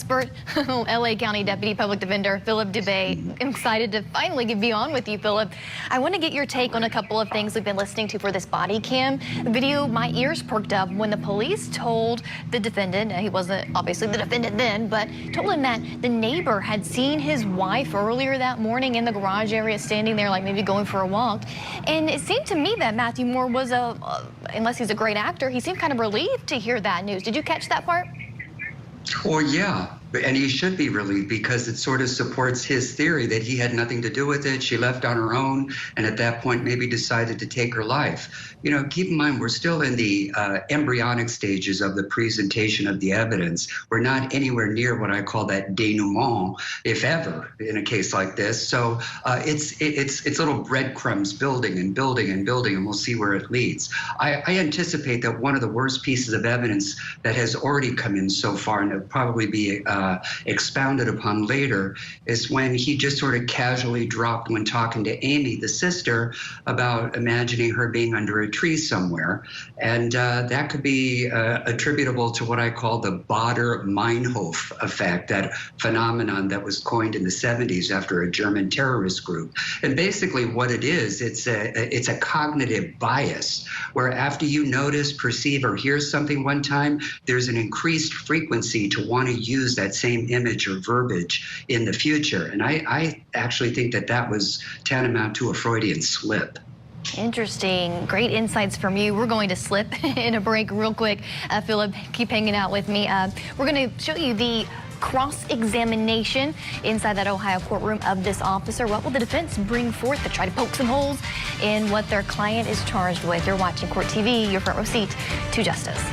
expert, LA County Deputy Public Defender Philip Dubé. I'm excited to finally be on with you, Philip. I want to get your take on a couple of things we've been listening to for this body cam video. My ears perked up when the police told the defendant, he wasn't obviously the defendant then, but told him that the neighbor had seen his wife earlier that morning in the garage area standing there like maybe going for a walk. And it seemed to me that Matthew Moore was unless he's a great actor, he seemed kind of relieved to hear that news. Did you catch that part? Well, yeah, and he should be relieved because it sort of supports his theory that he had nothing to do with it. She left on her own and at that point maybe decided to take her life. You know, keep in mind, we're still in the embryonic stages of the presentation of the evidence. We're not anywhere near what I call that denouement, if ever, in a case like this. So it's little breadcrumbs building and building and building, and we'll see where it leads. I anticipate that one of the worst pieces of evidence that has already come in so far, and it'll probably be expounded upon later, is when he just sort of casually dropped when talking to Amy, the sister, about imagining her being under a tree somewhere. And that could be attributable to what I call the Baader-Meinhof effect, that phenomenon that was coined in the 70s after a German terrorist group. And basically what it is, it's a cognitive bias, where after you notice, perceive, or hear something one time, there's an increased frequency to want to use that same image or verbiage in the future. And I actually think that that was tantamount to a Freudian slip. Interesting. Great insights from you. We're going to slip in a break real quick. Philip, keep hanging out with me. We're going to show you the cross-examination inside that Ohio courtroom of this officer. What will the defense bring forth to try to poke some holes in what their client is charged with? You're watching Court TV, your front row seat to justice.